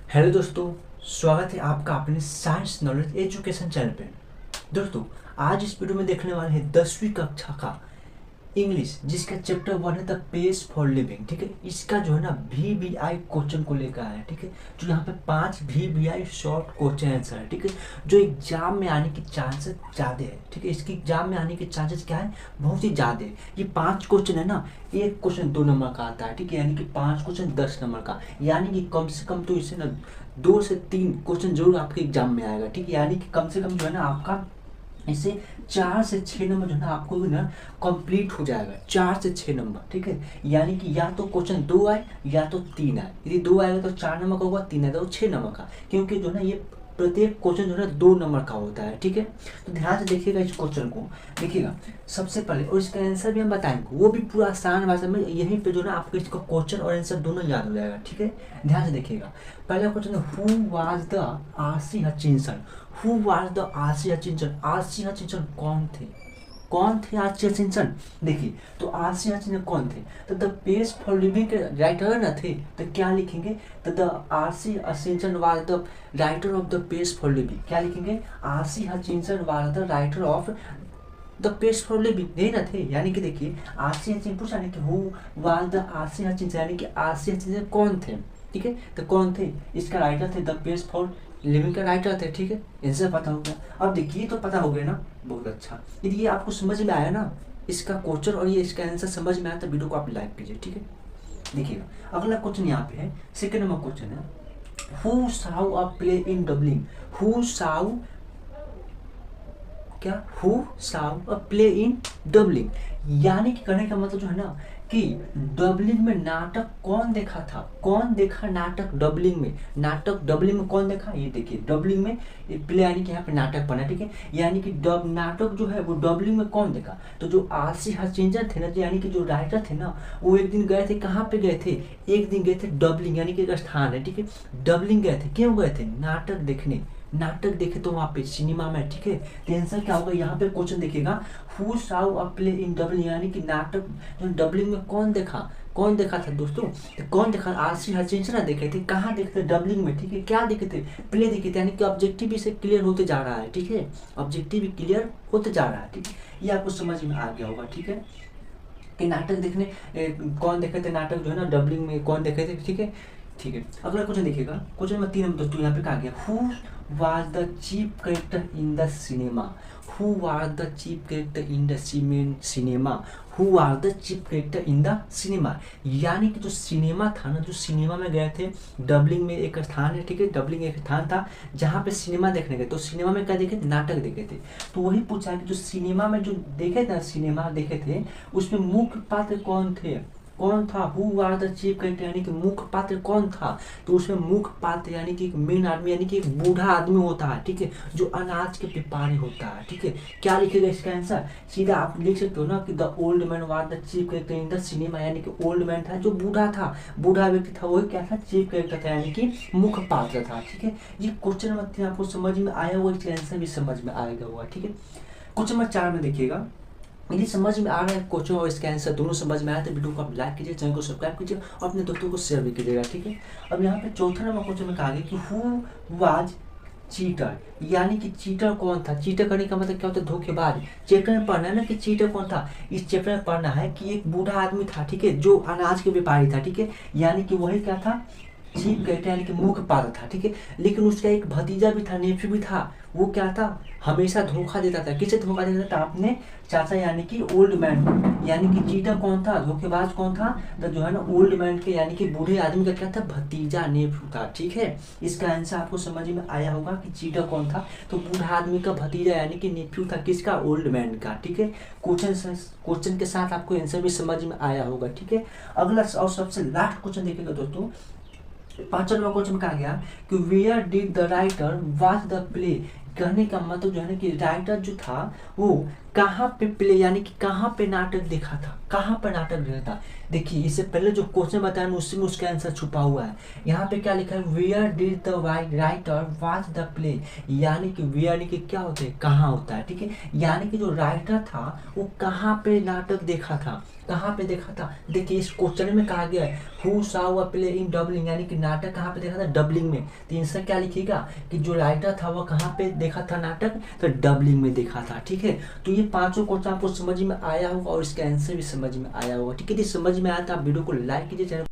Hello दोस्तों, स्वागत है आपका अपने साइंस नॉलेज एजुकेशन चैनल पे। दोस्तों, आज इस वीडियो में देखने वाले हैं 10वीं कक्षा का इंग्लिश, जिसका चैप्टर 1 है द पेज फॉर लिविंग। ठीक है, इसका जो है ना VBI क्वेश्चन को लेकर आया है। ठीक है, जो यहाँ पे 5 VBI शॉर्ट क्वेश्चन आंसर है। ठीक है, जो एग्जाम में आने की चांसेस ज़्यादा है। ठीक है, इसकी एग्जाम में आने के चांसेस क्या है, बहुत ही ज़्यादा है। ये 5 क्वेश्चन है ना, एक क्वेश्चन 2 नंबर का आता है। ठीक है, यानी कि 5 क्वेश्चन 10 नंबर का, यानी कि कम से कम तो इसे ना 2 से 3 क्वेश्चन जरूर आपके एग्जाम में आएगा। ठीक है, यानी कि कम से कम जो है ना आपका इससे 4 से 6 नंबर जो है ना आपको ना कंप्लीट हो जाएगा। 4 से 6 नंबर। ठीक है, यानी कि या तो क्वेश्चन 2 आए या तो 3 आए। यदि 2 आएगा तो 4 नंबर का होगा, 3 आएगा तो 6 नंबर का, क्योंकि जो है ना ये प्रत्येक क्वेश्चन जो है ना 2 नंबर का होता है। ठीक है, तो ध्यान से देखिएगा इस क्वेश्चन को। देखिएगा सबसे पहले, और इसका आंसर भी हम बताएंगे, वो भी पूरा आसान भाषा में। यहीं पे जो है ना आपको इसका क्वेश्चन और आंसर दोनों याद हो जाएगा। ठीक है, ध्यान से देखिएगा। पहला क्वेश्चन है, who was the RC Hutchinson. Who was the RC Hutchinson. RC Hutchinson कौन थे? कौन थे आरसी हचिंसन? देखिए, तो आरसी हचिंसन कौन थे? तो द पेज फॉर लिविंग के राइटर न थे, तो क्या लिखेंगे? तो the RC Hutchinson was the writer of the page for living. क्या लिखेंगे? RC Hutchinson was the writer of the page for living. नहीं ना थे, यानी कि देखिए आरसी हचिंसन पूछा, यानी कि who was the RC Hutchinson, यानी कि आरसी हचिंसन कौन थे? ठीक है, तो कौन थे? इसका राइटर थे, द पेज फॉर लिविंग का राइटर थे। ठीक है, आंसर पता हो गया। अब देखिए तो पता हो गया ना, बहुत अच्छा। यदि ये आपको समझ में आया ना, इसका क्वेश्चन और ये इसका आंसर समझ में आया, तो वीडियो को आप लाइक कीजिए। ठीक है, देखिएगा अगला क्वेश्चन यहाँ पे है, सेकंड नंबर क्वेश्चन है, हु साउ अ प्ले इन डबलिंग। हु साउ क्या? हु साउ अ प्ले इन डबलिंग, यानी कि कहने का मतलब जो है ना कि डबलिंग में नाटक कौन देखा था? कौन देखा नाटक डबलिंग में? नाटक डबलिंग में कौन देखा? ये देखिए डबलिंग में प्ले, यानी कि यहाँ पे नाटक बना। ठीक है, यानी कि डब नाटक जो है वो डबलिंग में कौन देखा? तो जो आरसी हचिंसन थे ना, यानी कि जो राइटर थे ना, वो एक दिन गए थे, कहाँ पे गए थे? एक दिन गए थे डबलिंग, यानी कि एक स्थान है। ठीक है, डबलिंग गए थे, क्यों गए थे? नाटक देखने। नाटक देखे तो वहाँ पे सिनेमा में। ठीक है, तो आंसर क्या होगा? यहाँ पे क्वेश्चन देखिएगा, हु साउ अ प्ले इन डबलिंग, यानी कि नाटक जो डबलिंग में कौन देखा? कौन देखा था दोस्तों? तो कौन देखा? आरसी हचिंसन देखे थे। कहाँ देखे थे? डबलिंग में। ठीक है, क्या देखे थे? प्ले देखे थे, यानी कि ऑब्जेक्टिव भी से क्लियर होते जा रहा है। ठीक है, ऑब्जेक्टिव भी क्लियर होते जा रहा है। ठीक है, ये आपको समझ में आ गया होगा। ठीक है, कि नाटक देखने कौन देखे थे? नाटक जो है ना डबलिंग में कौन देखे थे? ठीक है, ठीक है। अगला क्वेश्चन देखिएगा, क्वेश्चन नंबर 3 दोस्तों यहाँ पे कहा गया, who was the chief character in the cinema. Who was the chief character in the cinema. Who was the chief character in the cinema, यानी कि जो सिनेमा था ना, जो सिनेमा में गए थे, डबलिंग में एक स्थान है। ठीक है, डबलिंग एक स्थान था जहाँ पे सिनेमा देखने गए, तो सिनेमा में क्या देखे थे? नाटक देखे थे। तो वही पूछा है कि जो सिनेमा में जो देखे थे, सिनेमा देखे थे, उसमें मुख्य पात्र कौन थे? कौन था? Who are the chief character, यानी कि मुख्य पात्र कौन था? तो उसमें मुख्य पात्र यानी कि एक मेन आदमी, यानी कि एक बूढ़ा आदमी होता है। ठीक है, जो अनाज के व्यापारी होता है। ठीक है, क्या लिखेगा इसका आंसर? सीधा आप लिख सकते हो ना कि the old man was the chief character in the cinema, यानी कि ओल्ड मैन था जो बूढ़ा था, बूढ़ा व्यक्ति था, वही क्या था? चीफ कैरेक्टर था, यानी कि मुख्य पात्र था। ठीक है, ये क्वेश्चन नंबर 3 आपको समझ में आया होगा, इसका आंसर भी समझ में आएगा हुआ। ठीक है, क्वेश्चन नंबर 4 में देखिएगा, यदि समझ में आ रहा है क्वेश्चन और इसका आंसर दोनों समझ में आया, तो वीडियो को आप लाइक कीजिए, चैनल को सब्सक्राइब कीजिए और अपने दोस्तों को शेयर भी कीजिएगा। ठीक है, अब यहाँ पे चौथा नंबर क्वेश्चन में कहा गया कि हु वाज चीटर, यानी कि चीटर कौन था? चीटर करने का मतलब क्या होता है? धोखेबाज। चैप्टर में पढ़ना है ना कि चीटर कौन था। इस चैप्टर में पढ़ना है कि एक बूढ़ा आदमी था। ठीक है, जो अनाज के व्यापारी था। ठीक है, यानी कि वही क्या था? चीफ कैरेक्टर, यानी कि मुख्य पात्र था। ठीक है, लेकिन उसका एक भतीजा भी था, नेफ्यू भी था। वो क्या था? हमेशा धोखा देता था। किसे धोखा देता था? अपने चाचा, यानी कि ओल्ड मैन को। यानी कि चीटर कौन था? धोखेबाज कौन था? तो जो है ना ओल्ड मैन के, यानी कि बूढ़े आदमी का क्या था? भतीजा, नेफ्यू था। ठीक है, इसका आंसर आपको समझ में आया होगा कि चीटर कौन था? तो बूढ़ा आदमी का भतीजा, यानी कि नेफ्यू था, किसका? ओल्ड मैन का। ठीक है, क्वेश्चन के साथ आपको आंसर भी समझ में आया होगा। ठीक है, अगला और सबसे लास्ट क्वेश्चन देखिएगा दोस्तों, 5 नंबर क्वेश्चन में कहा गया कि where did the writer watch the play. कहने का मतलब जो है ना कि राइटर जो था वो कहाँ पे प्ले यानी कि कहाँ पे नाटक देखा था, कहाँ पर नाटक देखा था। देखिए इससे पहले जो क्वेश्चन बताया उसी में उसका आंसर छुपा हुआ है। यहाँ पे क्या लिखा है, where did the writer watch the play, यानी कि वेयर यानी कि क्या होता है, कहाँ होता है, ठीक है। यानी कि जो राइटर था वो कहाँ पे नाटक देखा था, कहाँ पे देखा था। देखिए इस क्वेश्चन में कहा गया है who saw a play in doubling, यानी कि नाटक कहाँ पे देखा था, डबलिंग में। तो आंसर क्या लिखिएगा कि जो राइटर था वो कहाँ पे देखा था नाटक, तो डबलिंग में देखा था, ठीक है। तो ये पांचों क्वेश्चन आपको समझ में आया होगा और इसका आंसर भी समझ में आया होगा, ठीक है। यदि समझ में आया तो आप वीडियो को लाइक कीजिए, चैनल